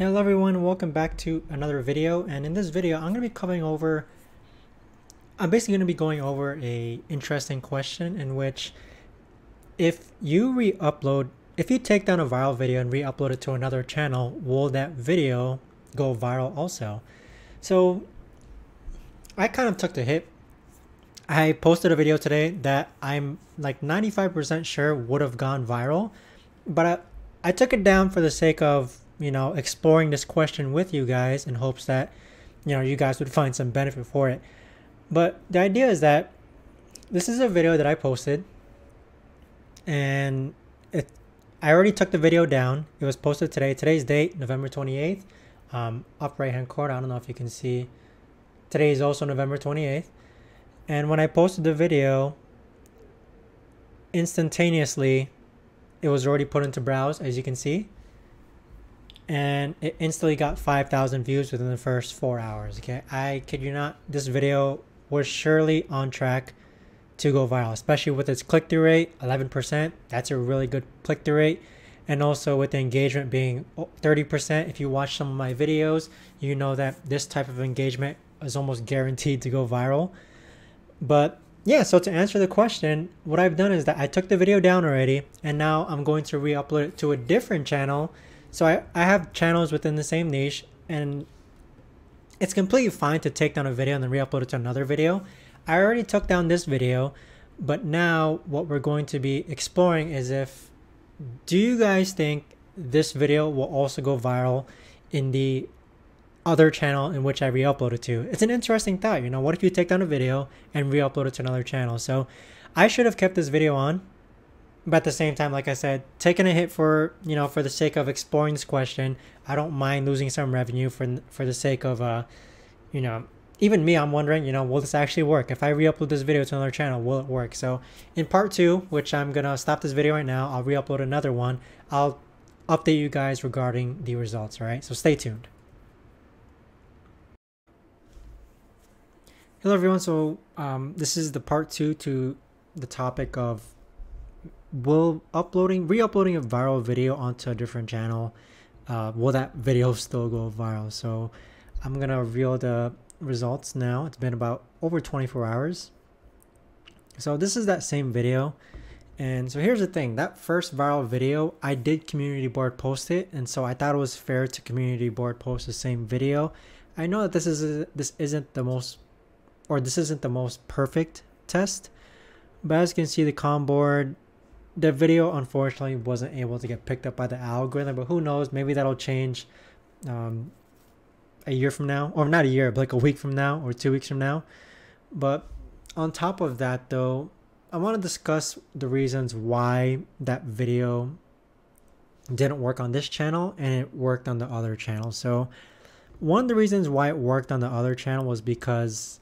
Hello everyone, welcome back to another video, and in this video I'm basically going to be going over a interesting question in which if you take down a viral video and re-upload it to another channel, will that video go viral also? So I kind of took the hit. I posted a video today that I'm like 95% sure would have gone viral, but I took it down for the sake of exploring this question with you guys in hopes that, you guys would find some benefit for it. But the idea is that this is a video that I posted and I already took the video down. It was posted today. Today's date, November 28th. Up right hand corner, I don't know if you can see. Today is also November 28th. And when I posted the video, instantaneously, it was already put into browse, as you can see. And it instantly got 5,000 views within the first 4 hours. Okay, I kid you not, this video was surely on track to go viral, especially with its click-through rate, 11%. That's a really good click-through rate. And also with the engagement being 30%. If you watch some of my videos, you know that this type of engagement is almost guaranteed to go viral. But yeah, so to answer the question, what I've done is that I took the video down already, and now I'm going to re-upload it to a different channel. So I have channels within the same niche, and it's completely fine to take down a video and then re-upload it to another video. I already took down this video, but now what we're going to be exploring is do you guys think this video will also go viral in the other channel in which I re-upload it to? It's an interesting thought, what if you take down a video and re-upload it to another channel? So I should have kept this video on. But at the same time, like I said, taking a hit for the sake of exploring this question. I don't mind losing some revenue for the sake of even me, I'm wondering, will this actually work? If I re-upload this video to another channel, will it work? So in part 2, which I'm gonna stop this video right now, I'll re-upload another one. I'll update you guys regarding the results. All right, so stay tuned. Hello everyone, so this is the part 2 to the topic of will re-uploading a viral video onto a different channel, will that video still go viral? So I'm gonna reveal the results now. It's been about over 24 hours. So this is that same video, and so here's the thing, that first viral video I did community board post it, and so I thought it was fair to community board post the same video. I know that this isn't the most perfect test, but as you can see, the comm board, the video unfortunately wasn't able to get picked up by the algorithm, but who knows, maybe that'll change a year from now, or not a year, but like a week from now or 2 weeks from now. But on top of that though, I want to discuss the reasons why that video didn't work on this channel and it worked on the other channel. So one of the reasons why it worked on the other channel was because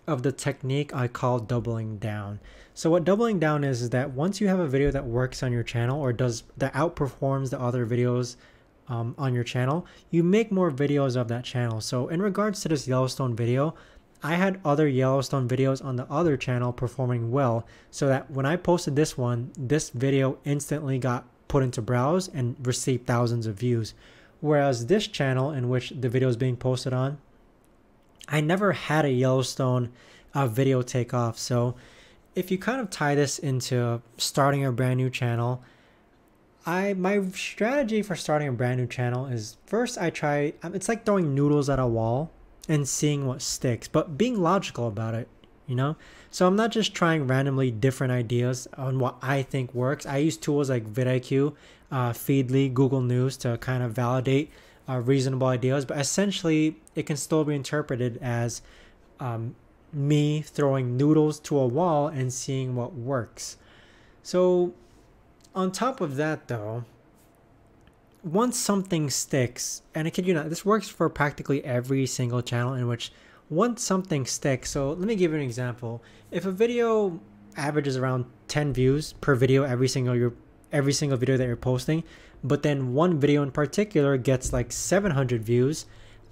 of the technique I call doubling down. So what doubling down is that once you have a video that works on your channel or that outperforms the other videos on your channel, you make more videos of that channel. So in regards to this Yellowstone video, I had other Yellowstone videos on the other channel performing well, so that when I posted this one, this video instantly got put into browse and received thousands of views. Whereas this channel in which the video is being posted on, I never had a Yellowstone video take off. So if you kind of tie this into starting a brand new channel, my strategy for starting a brand new channel is first it's like throwing noodles at a wall and seeing what sticks, but being logical about it, So I'm not just trying randomly different ideas on what I think works. I use tools like vidIQ, Feedly, Google News to kind of validate reasonable ideas, but essentially it can still be interpreted as me throwing noodles to a wall and seeing what works. So on top of that though, once something sticks, and I kid you not, this works for practically every single channel in which once something sticks. So let me give you an example. If a video averages around 10 views per video every single video that you're posting, but then one video in particular gets like 700 views,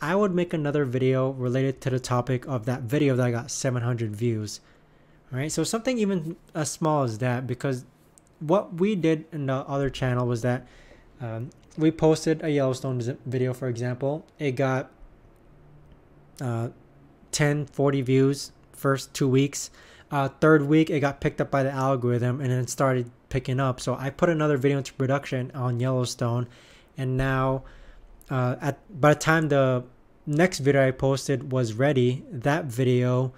I would make another video related to the topic of that video that got 700 views. All right, so something even as small as that, because what we did in the other channel was that we posted a Yellowstone video, for example. It got 10, 40 views first 2 weeks. Third week, it got picked up by the algorithm and then it started picking up. So I put another video into production on Yellowstone, and now by the time the next video I posted was ready, that video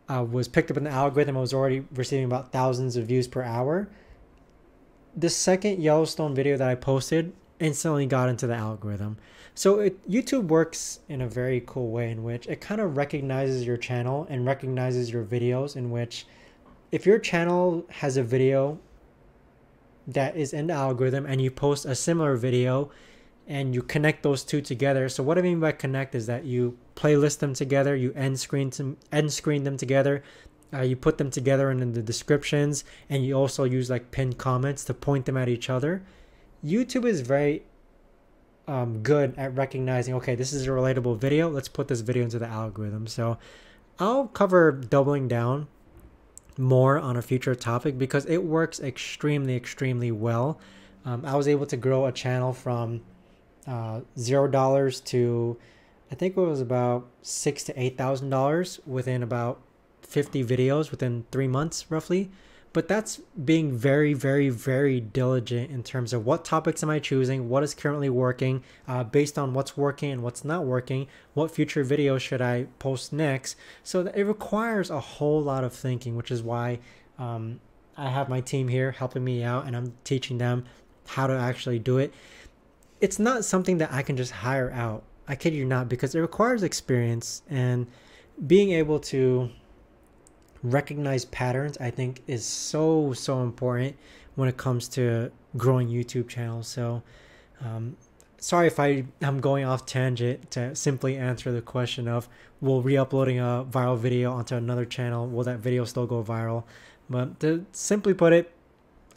was picked up in the algorithm. I was already receiving about thousands of views per hour. The second Yellowstone video that I posted instantly got into the algorithm. So YouTube works in a very cool way in which it kind of recognizes your channel and recognizes your videos, in which if your channel has a video that is in the algorithm and you post a similar video and you connect those two together. So what I mean by connect is that you playlist them together, you end screen them together, you put them together in the descriptions, and you also use like pinned comments to point them at each other. YouTube is very good at recognizing, okay, this is a relatable video, let's put this video into the algorithm. So I'll cover doubling down more on a future topic because it works extremely well. I was able to grow a channel from $0 to, I think it was about $6,000 to $8,000 within about 50 videos within 3 months roughly. But that's being very diligent in terms of what topics am I choosing, what is currently working, based on what's working and what's not working, what future videos should I post next. So that it requires a whole lot of thinking, which is why I have my team here helping me out, and I'm teaching them how to actually do it. It's not something that I can just hire out. I kid you not, because it requires experience, and being able to recognize patterns, I think, is so important when it comes to growing YouTube channels. So sorry if I'm going off tangent to simply answer the question of, will re-uploading a viral video onto another channel, will that video still go viral? But to simply put it,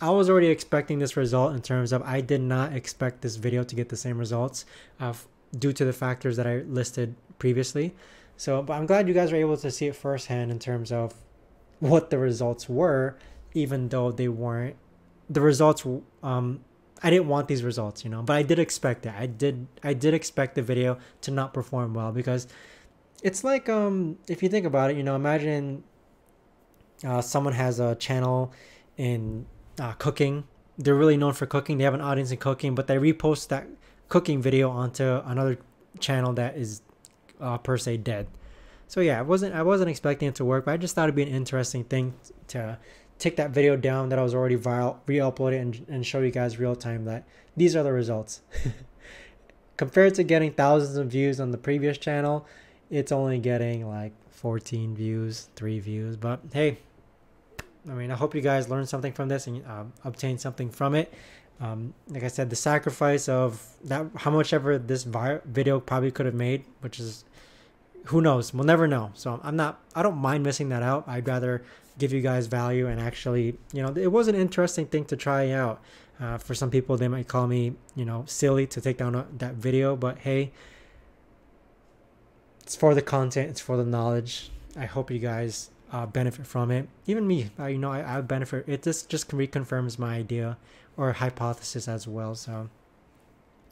I was already expecting this result, in terms of I did not expect this video to get the same results due to the factors that I listed previously. So, but I'm glad you guys were able to see it firsthand in terms of what the results were, even though they weren't the results. I didn't want these results, you know, but I did expect it. I did expect the video to not perform well, because it's like, if you think about it, you know, imagine someone has a channel in cooking. They're really known for cooking. They have an audience in cooking, but they repost that cooking video onto another channel that is per se dead. So yeah, I wasn't expecting it to work, but I just thought it'd be an interesting thing to take that video down that I was already viral, re-upload it, and show you guys real time that these are the results. Compared to getting thousands of views on the previous channel, it's only getting like 14 views, 3 views. But hey, I mean, I hope you guys learned something from this and obtained something from it. Like I said, the sacrifice of that, how much ever this video probably could have made, which is, who knows, we'll never know. So I don't mind missing that out. I'd rather give you guys value and actually, you know, it was an interesting thing to try out. For some people, they might call me, you know, silly to take down that video, but hey, it's for the content, it's for the knowledge. I hope you guys benefit from it. Even me, you know, I benefit. It just reconfirms my idea or hypothesis as well. So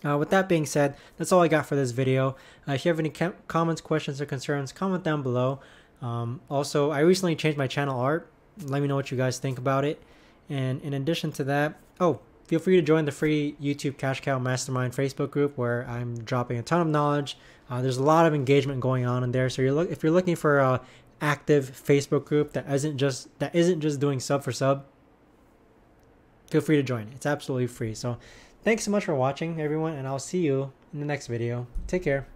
with that being said, that's all I got for this video. If you have any comments, questions, or concerns, comment down below. Also, I recently changed my channel art. Let me know what you guys think about it. And in addition to that, feel free to join the free YouTube Cash Cow Mastermind Facebook group, where I'm dropping a ton of knowledge. There's a lot of engagement going on in there. So if you're looking for a active Facebook group that isn't just doing sub for sub, feel free to join. It's absolutely free. So thanks so much for watching, everyone, and I'll see you in the next video. Take care.